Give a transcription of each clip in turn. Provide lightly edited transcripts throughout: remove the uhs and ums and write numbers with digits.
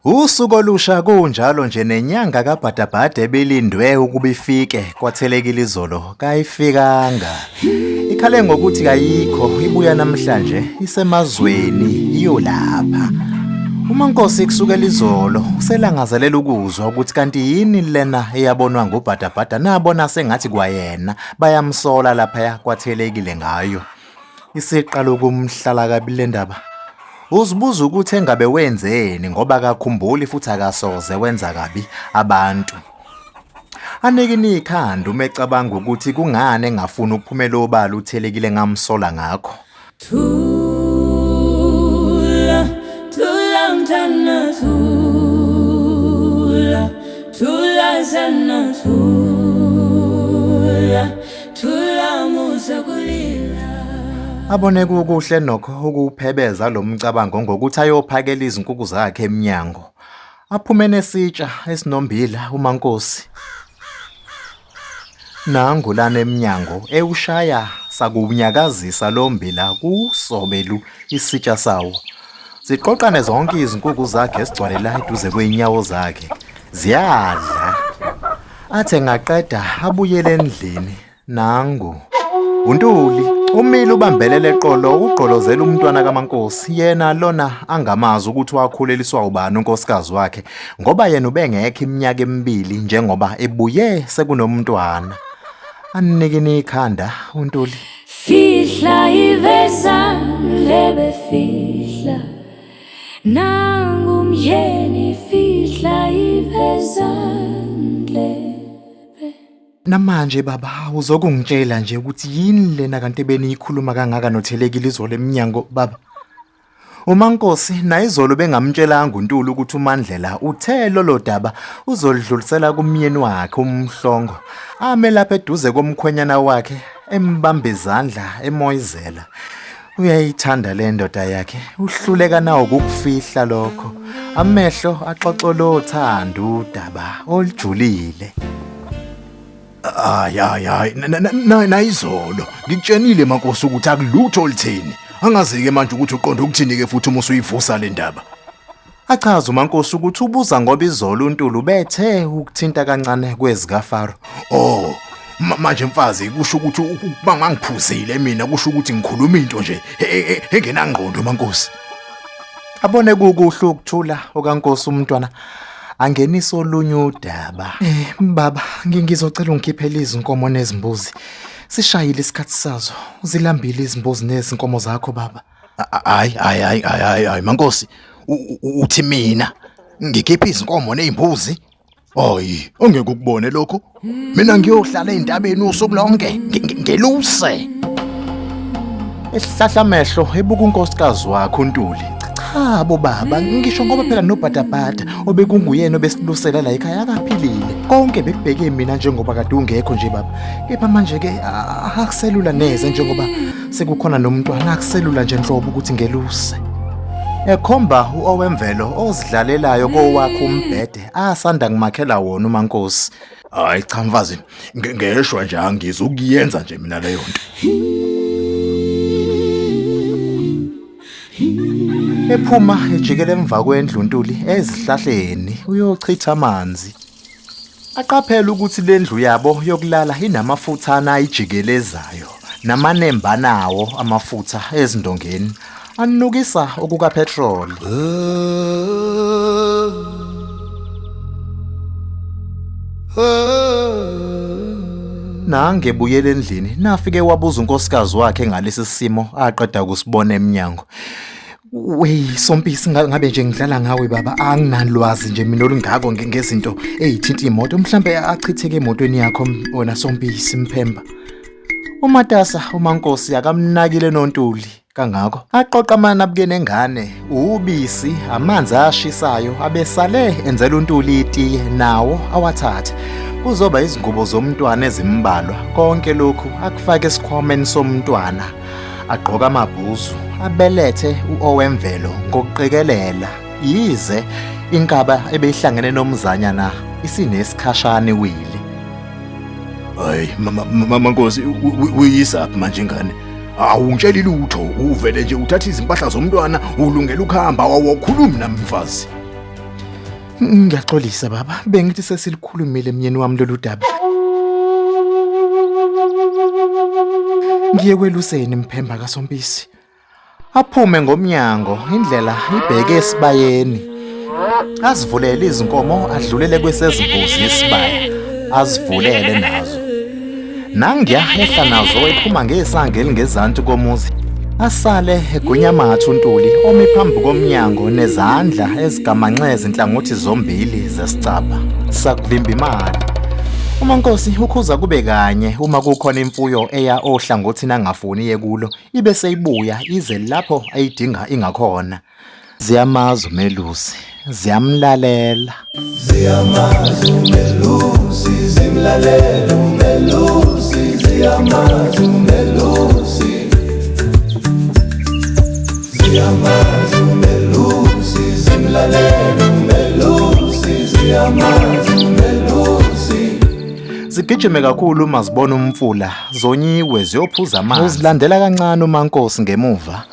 Usuku olusha kunjalo nje nenyanga kaBhadabhada ebelindwe ukuba ifike kwathelekile izolo kayifikanga. Ikhale ngokuthi kayikho ibuya namhlanje isemazweni iyolapha. UMaNkosi kusukela izolo uselangazelela ukuzwa ukuthi kanti yini lena eyabonwa nguBhadabhada nabona sengathi kwayena bayamsola lapha kwathelekile ngayo. Isiqala ukumhlala kabi le ndaba. Uzibuza ukuthi engabe wenzeni ngoba akakhumbuli futhi akasoze wenza kabi abantu. Anike ikhanda uma ecabanga ukuthi kungani engafuni ukuphumela obala uthelekile ngamsola ngakho. Thula, thula mthana thula, thula sana thula, thula musa kulila. Abone kukuhle nokho ukuphebeza lo mcabango ngokuthi ayophakela izinkukhu zakhe eminyango. Aphume nesitsha esinombila uMaNkosi. Nangu lana eminyango ewushaya sakunyakazisa lo mbila kusobelu isitsha sawo. Ziqoqane zonke izinkukhu zakhe esigcwale la eduze kweinyawo zakhe. Ziyadla. Athe ngaqeda abuyele endlini. Nangu uNtuli umile ubambelele eqolo ugqolozela umntwana kaMaNkosi yena lona angamazi ukuthi wakhuleliswa ubani unkosikazi wakhe ngoba yena ubengekho iminyaka emibili njengoba ebuye sekunomntwana. Anike ikhanda uNtuli. Fihla ivezane lebe fihla, nangu myeni fihla ivezane lebe. Namanje baba uzokungitshela nje ukuthi yini lena kanti beniyikhuluma kangaka nothelekile izolo eminyango baba. uMaNkosi nayizolo bengamtshelanga uNtuli ukuthi uMandlela uthe lolo daba uzolidlulisela kumyeni wakhe uMhlongo. Ame lapha eduze komkhwenyana wakhe embamba izandla emoyizela. Uyayithanda le ndoda yakhe uhluleka nawo ukufihla lokho. Amehlo axoxolo othando udaba olijulile. Nayizolo ngikutshenile maNkosi ukuthi akulutho olithini. Angazike manje ukuthi uqonde ukuthini ke futhi uma usuyivusa le ndaba. Achaza uMaNkosi ukuthi ubuza ngoba izolo uNtuli ubethe ukuthinta kancane kwezikaFaro. Oh, manje mfazi kusho ukuthi ukuba mangiphuzile mina kusho ukuthi ngikhuluma into nje engenangqondo maNkosi. Abone kukuhle ukuthula okaNkosi umntwana angenisa olunye udaba. Baba ngizocela ungikhiphele izinkomo nezimbuzi. Sishayile isikhathi sazo. Uzilambile izimbuzi nezinkomo zakho baba. Hayi maNkosi. Uthi mina ngikhipha izinkomo nezimbuzi? Hayi, ongeke ukubone lokho. Mina ngiyohlala endabeni usuku lonke ngeluse. Esihlahla amehlo ebuka unkosikazi wakho uNtuli. Cha bo baba ngisho ngoba phela noBhadabhada obekunguyena obesilusela la ekhaya akaphilile. Konke bekubheke mina njengoba kade ungekho nje baba. Kepha manje ke akuselula neze njengoba sekukhona nomntwana akuselula nje enhlobo ukuthi ngeluse. Ekhomba uOwemvelo ozidlalelayo kowakhe umbhede asanda kumakhela wona uMaNkosi. Hayi cha mfazi ngeshwa nje angizukuyenza nje mina leyo nto. Ephuma ejikele emva kwendlu uNtuli ezihlahleni uyochitha amanzi. Aqaphela ukuthi lendlu yabo yokulala inamafuthana ayijikelezayo namanemba nawo amafutha ezindongeni anukisa okuka petrol. Nangebuyela endlini nafike wabuza unkosikazi wakhe ngalesi simo aqeda ukusibona eminyango. Wey Sompisi ngabe nje ngidlala ngawe baba anginalwazi nje mina olungako ngezinto ezithinta imoto mhlambe achitheke emotweni yakho wena Sompisi Mphemba. uMatasa uMaNkosi akamnakile noNtuli kangako aqoqa amana abukene ngane ubisi amanzi ashisayo abesale enzela uNtuli itiye nawo awathathe kuzoba izingubo zomntwana ezimbalwa konke lokhu akufake esikhwameni somntwana agqoka amabhuzu abelethe uOwemvelo ngokuqikelela yize inkaba ebeyihlangene nomzanyana isinesikhashana wili. Hayi maNkosi uyisaphi manje ngane? Awungitsheli lutho uvele nje uthatha izimpahla zomntwana ulungela ukuhamba awukhulumi nami mfazi. Ngiyaxolisa baba, bengithi sesilikhulumile emnyeni wami lolu daba. Ngiye kweluseni Mphemba kaSompisi. Aphume ngomnyango, indlela ibheke esibayeni. Azivulele izinkomo adlulele kwesezimbuzi isibaya. Azivulele nazo. Nangiya ehla nazo ephuma ngesanga elingezansi komuzi. Asale egunyamatha uNtuli omi phambi komnyango nezandla ezigamanxeza inhlangothi zombili zesicaba sakuvimba imali. UMaNkosi ukhuza kube kanye uma kukhona imfuyo eya ohlangothini angafuni iye kulo ibe seyibuya ize lapho ayidinga ingakhona. Ziyamazi umelusi, ziyamlalela. Ziyamazi umelusi, zimlalela umelusi, ziyamazi umelusi. Ziyamazi umelusi, zimlalela umelusi, ziyamazi umelusi. Zigijime kakhulu uma zibona umfula, zonyiwe ziyophuza amanzi. Uzilandela kancane uMaNkosi ngemuva.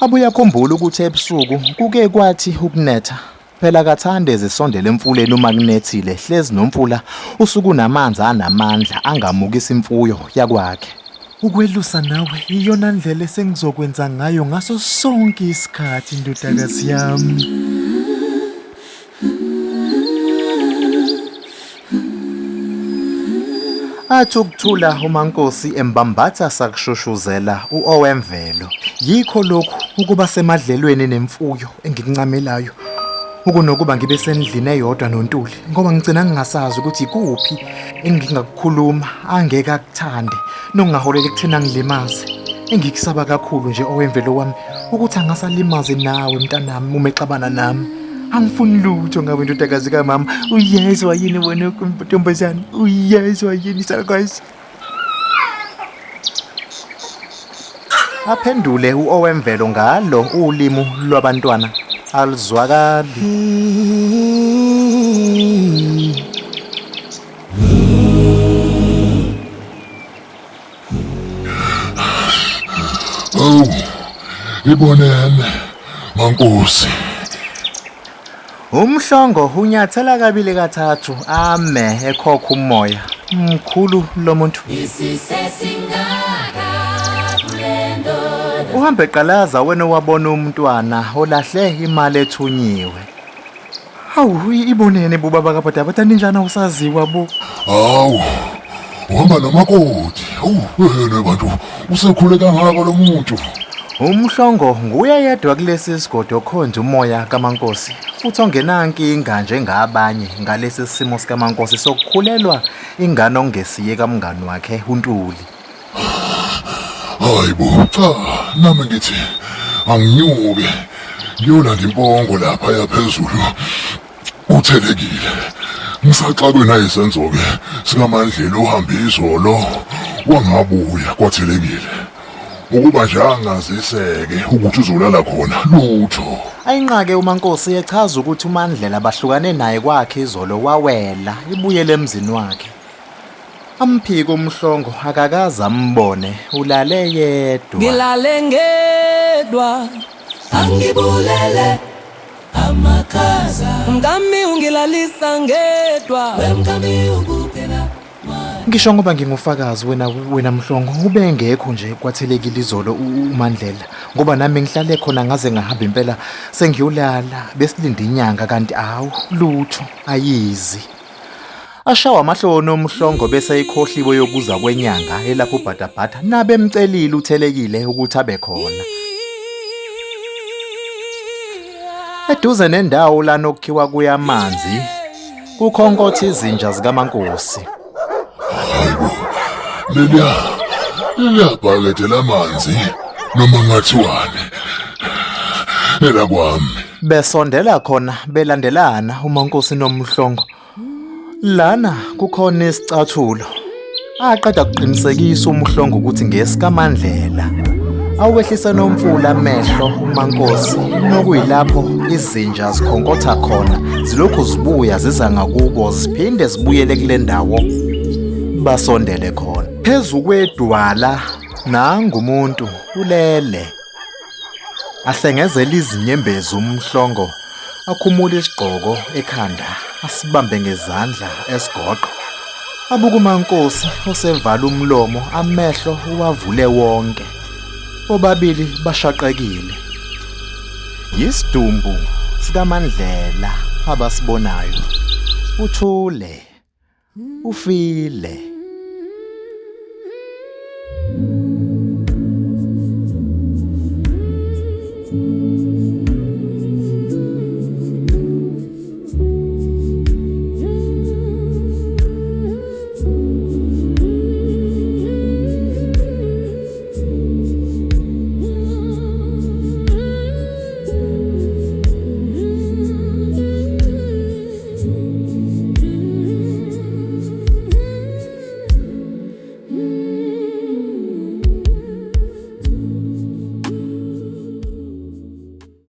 Abuye akhumbula ukuthi ebusuku kuke kwathi ukunetha. Phela kathande zisondele emfuleni uma kunethile, hlezi nomfula usuku namanzi anamandla angamukisa imfuyo yakwakhe. Ukwelusa nawe iyona ndlela esengizokwenza ngayo ngaso sonke isikhathi ndodakazi yami. Athi ukuthula uMaNkosi embambatha sakushushuzela uOwemvelo. Yikho lokhu ukuba semadlelweni nemfuyo engikuncamelayo. Ukunokuba ngibe sendlini eyodwa noNtuli ngoba ngicina ngingasazi ukuthi ikuphi engingakukhuluma angeke akuthande nokungaholela ekuthina ngilimaze. Engikusaba kakhulu nje Owemvelo wami ukuthi angasalimaze nawe mntanami uma exabana nami. Angifuni lutho ngawe ndodakazi kaMama. Uyezwa yini wena ntombazane? Uyezwa yini salukwazi? Aphendule uOwemvelo ngalo ulimi lwabantwana alizwakali. Oh, ibonene maNkosi. Umhlongo unyathela kabili kathathu ame ekhokha umoya. Mkhulu lo muntu. Uhambe qalaza wena wabona umntwana olahle imali ethunyiwe. Hawu ibonene bubaba kaBodaba taninjana usaziwa bo. Hawu. Uhamba nomakoti. Wena bantu usekhule kangaka lo muntu. Umhlongo nguye yedwa kulesi sigodo okhonza umoya kaMaNkosi futhi ongenankinga njengabanye ngalesi simo sikaMaNkosi sokukhulelwa ingane ongesiye kamngani wakhe uNtuli. Hayibo cha nami ngithi anginyuke ngiyolanda impongo lapha yaphezulu uthelekile. Ngisaxakwe nayisenzo-ke sikaMandlela uhambe izolo wangabuya kwathelekile. Ukuba nje angaziseke ukuthi uzolala khona lutho. Ayinqake uMaNkosi echaza ukuthi uMandlela bahlukane naye kwakhe izolo wawela ibuyele emzini wakhe. Amphiko umhlongo akakaza ambone ulale yedwa. Ngilale ngedwa angibulele amakhaza ngami ungilalisa ngedwa wemkami ukuphela. Ngisho ngoba ngingufakazi wena Mhlongo ube ngekho nje kwathelekile izolo uMandlela ngoba nami ngihlale khona ngaze ngahamba impela sengiyolala besilinda inyanga kanti awu lutho ayizi. Ashawa amahloni omhlongo bese ayikhohliwe yokuza kwenyanga elapho uBhadabhada nabe emcelile uthelekile ukuthi abe khona. Eduze nendawo lana okukhiwa kuyamanzi kukhonkotha izinja zikaMaNkosi. Leliya bhakede lamanzi noma ngathiwane ela kwami. Besondela khona belandelana uMaNkosi noMhlongo. Lana kukhona isicathulo. Aqeda kuqinisekisa uMhlongo ukuthi ngesikaMandlela. Awehlisa nomfula amehlo uMaNkosi nokuyilapho izinja zikhonkotha khona zilokhu zibuya ziza ngakubo ziphinde zibuyele kule ndawo basondele khona. Phezu kwedwala nangumuntu ulele. Ahlengezela izinyembezi uMhlongo akhumule isigqoko ekhanda asibambe ngezandla esigoqo. Abuka uMankosi osevala umlomo amehlo uwavule wonke. Bobabili bashaqekile. Yisidumbu sikaMandlela abasibonayo. Uthule. Ufile.